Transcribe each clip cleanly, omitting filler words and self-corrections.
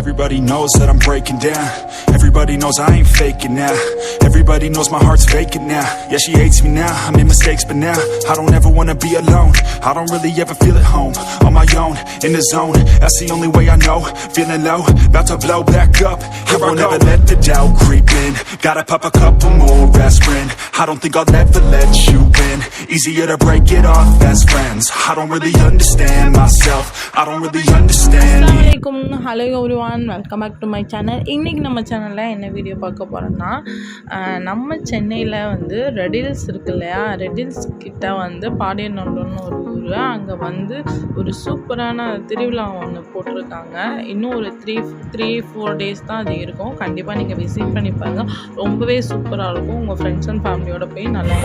Everybody knows that I'm breaking down. Everybody knows I ain't faking now. Everybody knows my heart's vacant now. Yeah, she hates me now, I made mistakes but now I don't ever wanna be alone. I don't really ever feel at home. On my own, in the zone, that's the only way I know. Feeling low, about to blow back up. I won't ever let the doubt creep in. Gotta pop a couple more aspirin. I don't think I'll ever let you in. Easier to break it off best friends. I don't really understand myself. I don't really understand me. Assalamualaikum. Hello everyone, welcome back to my channel. இன்னைக்கு நம்ம சேனல்ல என்ன video பார்க்க போறோம்னா நம்ம சென்னையில வந்து riddles இருக்கு இல்லையா, ரெடில்ஸ் கிட்ட வந்து பாடியநல்லூர்னு ஒரு ஊர். அங்க வந்து ஒரு சூப்பரான திருவிழா ஒன்று போட்டிருக்காங்க. இன்னும் ஒரு 3-4 டேஸ் தான் அது இருக்கும். கண்டிப்பாக நீங்கள் விசிட் பண்ணி பாருங்க, ரொம்பவே சூப்பராக இருக்கும். உங்கள் ஃப்ரெண்ட்ஸ் அண்ட் ஃபேமிலியோட போய் நல்லா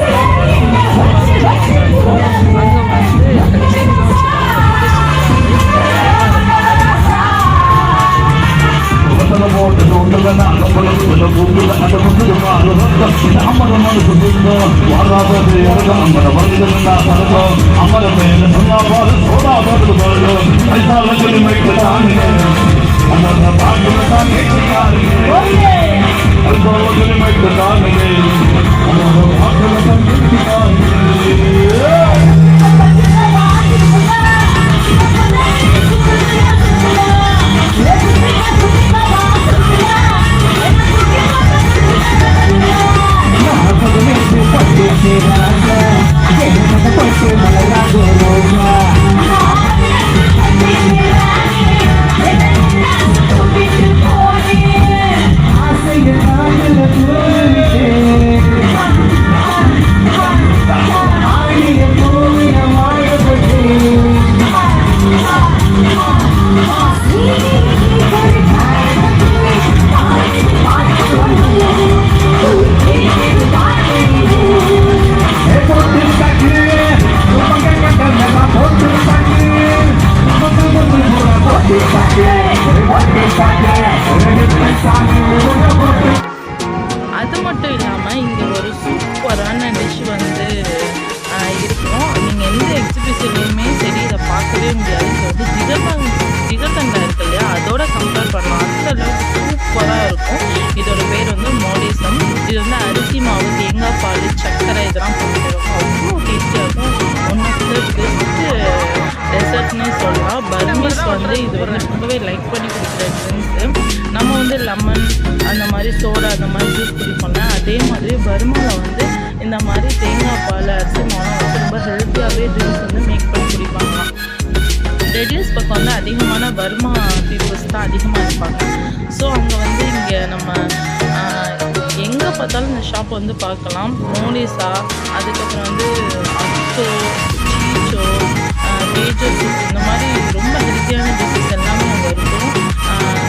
அங்கே வந்து அது மட்டும் இல்லாமல் இங்கே ஒரு சூப்பரான டிஷ் வந்து இருக்கும். நீங்கள் எந்த எக்ஸிபிஷன்லையுமே சரி இதை பார்க்கவே முடியாது. இது வந்து ஜிகர்தண்டா இருக்கு இல்லையா, அதோட கம்பேர் பண்ணலாம். அந்த அளவுக்கு சூப்பராக இருக்கும். இதோட பேர் வந்து மோடிசம். இது வந்து அரிசி மாவு, தேங்காய் பால், சர்க்கரை இதெல்லாம் போட்டு இருக்கும். அவ்வளோ டேஸ்டியாக இருக்கும். ஒன் ஆஃப் த பெஸ்ட்டு டெசர்ட்னே சொல்லலாம். பர்மீஸ் வந்து இது வந்து ரொம்பவே லைக் பண்ணி கொடுக்குற ட்ரிங்க்ஸு. நம்ம வந்து லெமன் அந்த மாதிரி சோடா அந்த மாதிரி ஜூஸ் குடிப்போம்ல, அதே மாதிரி பர்மாவில் வந்து இந்த மாதிரி தேங்காய் பால், அரிசி மாவு வந்து ரொம்ப ஹெல்த்தியாகவே ட்ரிங்க்ஸ் வந்து மேக் பண்ணி குடிப்பாங்களாம். ரெடில்ஸ் பக்கம் வந்து அதிகமான பர்மா பீப்புள்ஸ் தான் அதிகமாக இருப்பாங்க. ஸோ அங்கே வந்து இங்கே நம்ம எங்கே பார்த்தாலும் இந்த ஷாப் வந்து பார்க்கலாம். மோனிசா, அதுக்கப்புறம் வந்து அச்சோ, சீச்சோ, பேஜோ சூப், இந்த மாதிரி ரொம்ப ஹெல்த்தியான டிஷ்ஷஸ் எல்லாமே அங்கே இருக்கும்.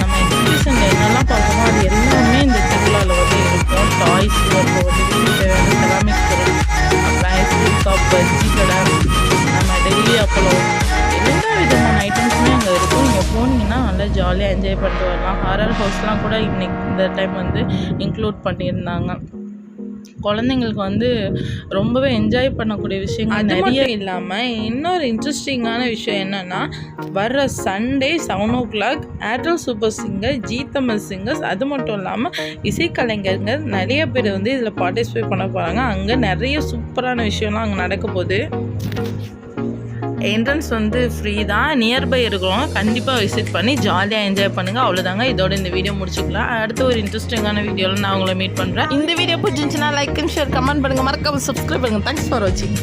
நம்ம எக்ஸிபிஷனில் என்னெல்லாம் பார்க்கணும் அது எல்லாமே இந்த திருவிழாவில் வந்து இருக்கும். டாய்ஸ் வந்து வீட்டுக்கு தேவையான செராமிக் பொருள், அப்புறம் ஐஸ்கிரீம் ஷாப், பஜ்ஜி கடை, நம்ம டெய்லி அப்பளம், எல்லா விதமான ஐட்டம்ஸுமே அங்கே இருக்கும். நீங்கள் போனீங்கன்னா நல்லா ஜாலியாக என்ஜாய் பண்ணிட்டு வரலாம். ஹாரர் ஹவுஸ்லாம் கூட இன்னைக்கு இந்த டைம் வந்து இன்க்ளூட் பண்ணியிருந்தாங்க. குழந்தைங்களுக்கு வந்து ரொம்பவே என்ஜாய் பண்ணக்கூடிய விஷயங்கள் நிறைய இல்லாமல் இன்னொரு இன்ட்ரெஸ்டிங்கான விஷயம் என்னென்னா, வர்ற Sunday 7 o'clock Airtel super singer, G Tamil singers, அது மட்டும் இல்லாமல் இசைக்கலைஞர்கள் நிறைய பேர் வந்து இதில் பார்ட்டிசிபேட் பண்ண போகிறாங்க. அங்கே நிறைய சூப்பரான விஷயம்லாம் அங்கே நடக்க போகுது. என்ட்ரன்ஸ் வந்து ஃப்ரீ தான், நியர்பை இருக்கிறோம். கண்டிப்பாக விசிட் பண்ணி ஜாலியாக என்ஜாய் பண்ணுங்கள். அவ்வளோதாங்க, இதோட இந்த வீடியோ முடிச்சுக்கலாம். அடுத்த ஒரு இன்ட்ரெஸ்டிங்கான வீடியோவில் நான் உங்களை மீட் பண்ணுறேன். இந்த வீடியோ பிடிச்சிருந்துச்சுன்னா லைக் அண்ட் ஷேர், கமெண்ட் பண்ணுங்கள், மறக்காம சப்ஸ்கிரைப் பண்ணுங்கள். தேங்க்ஸ் ஃபார் வாட்சிங்.